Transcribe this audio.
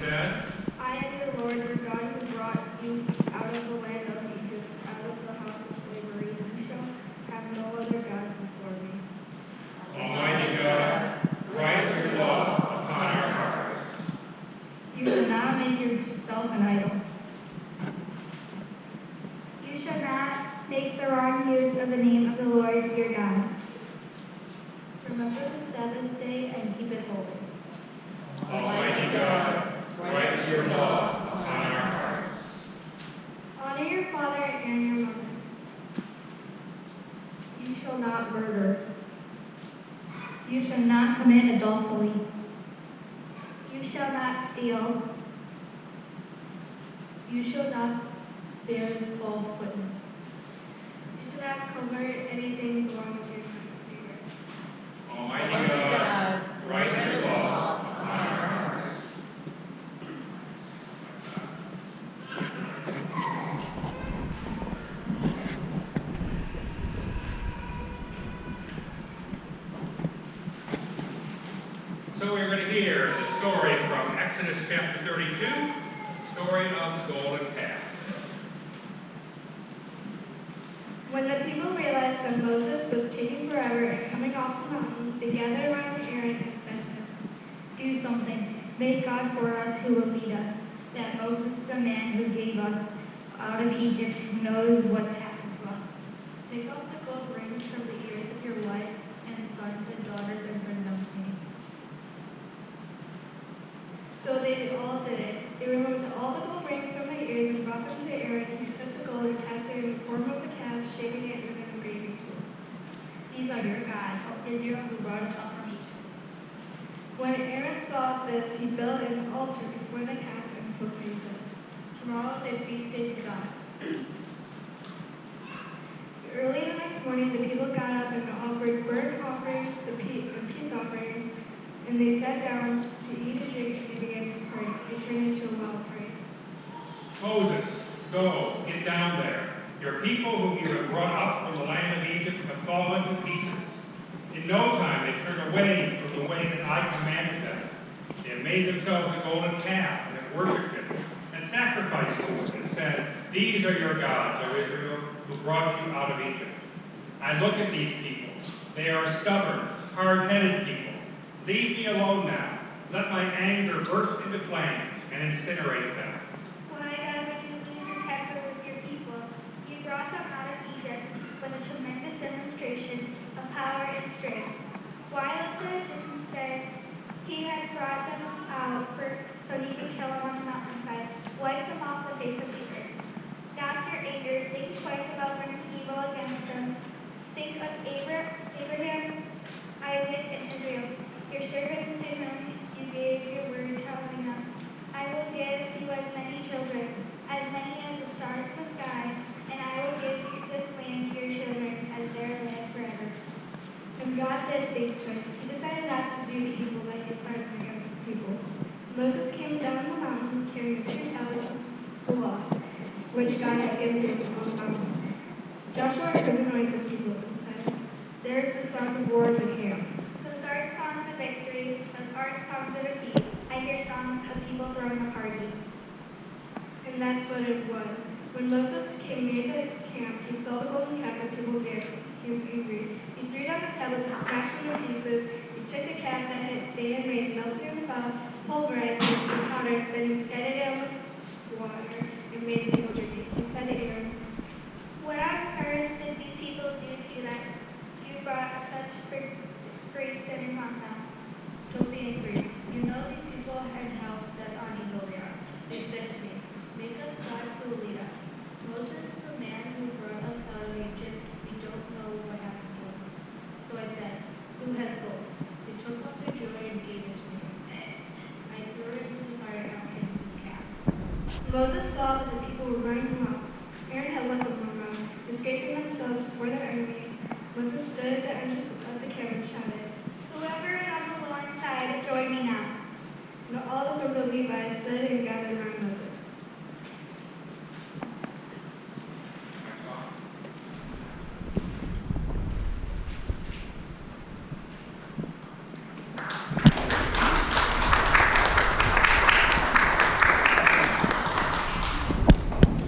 said, I am the Lord your God who brought you out of the land of Egypt, out of the house of slavery. You shall have no other God before me. Almighty God, write your law upon our hearts. You shall not make yourself an idol. You shall not make the wrong use of the name of the Lord your God. Remember the Sabbath day and keep it holy. Almighty God, write your law upon our hearts. Honor your father and your mother. You shall not murder. You shall not commit adultery. You shall not steal. You shall not bear false witness. You shall not covet anything belonging to your neighbor. Almighty God, write your law upon our hearts. So we're going to hear the story from Exodus chapter 32, the story of the golden calf. When the people realized that Moses was taking forever and coming off the mountain, they gathered around Aaron and said to him, Do something. Make God for us who will lead us. That Moses, the man who gave us out of Egypt, knows what's happened to us. Take off the gold rings from the ears of your wives and sons and daughters and bring them to me. So they all did it. They removed all the gold rings from their ears and brought them to Aaron, who took the gold and cast it in the form of a calf, shaping it with an engraving tool. These are your gods, O Israel, who brought us up from Egypt. When Aaron saw this, he built an altar before the calf and proclaimed it. Tomorrow is a feast day to God. Early the next morning, the people got up and offered burnt offerings and peace offerings, and they sat down to eat and drink, and they began to pray. They turned into a wild parade. Moses, go, get down there. Your people whom you have brought up from the land of Egypt have fallen to pieces. In no time they turned away from the way that I commanded them. They have made themselves a golden calf and have worshipped it and sacrificed to it and said, These are your gods, O Israel, who brought you out of Egypt. I look at these people. They are stubborn, hard-headed people. Leave me alone now. Let my anger burst into flames and incinerate them. Why, God, would you lose your temper with your people? You brought them out of Egypt with a tremendous demonstration of power and strength. Why let the Egyptians say he had brought them out so he could kill them on the mountainside, wipe them off the face of the earth? Stop your anger. Think twice about bringing evil against them. Think of Abraham, Isaac, and Israel, your servants to whom you gave your word, telling them, I will give you as many children, as many as the stars in the sky, and I will give you this land to your children as their land forever. And God did think twice. He decided not to do the evil that he had threatened against his people. Moses came down the mountain carrying 2 tablets of the laws, which God had given him on the mountain. Joshua heard the noise of people and said, There's the song of war in the camp. Those aren't songs of victory. Those aren't songs of defeat. I hear songs of people throwing a party. And that's what it was. When Moses came near the camp, he saw the golden calf and people dancing. He was angry. He threw down the tablets and smashed them to pieces. He took the calf that they had made, melted in the fire, pulverized it to powder, then he scattered it on the water and made the people drink it. He said to Aaron, What on earth did these people do to you that you brought such great sin upon them? Don't be angry. You know these people and how set on evil they are. They said to me, Make us gods who will lead us. Moses, the man who brought us out of Egypt, we don't know what happened to him. So I said, Who has gold? They took up their jewelry and gave it to me. I threw it into the fire and out came this calf. Moses saw that the people were running him up. Aaron had let them run around, disgracing themselves before their enemies. Moses stood at the entrance of the camp and shouted, Whoever is on the Lord's side, join me now. And all the sons of Levi stood and gathered around Moses.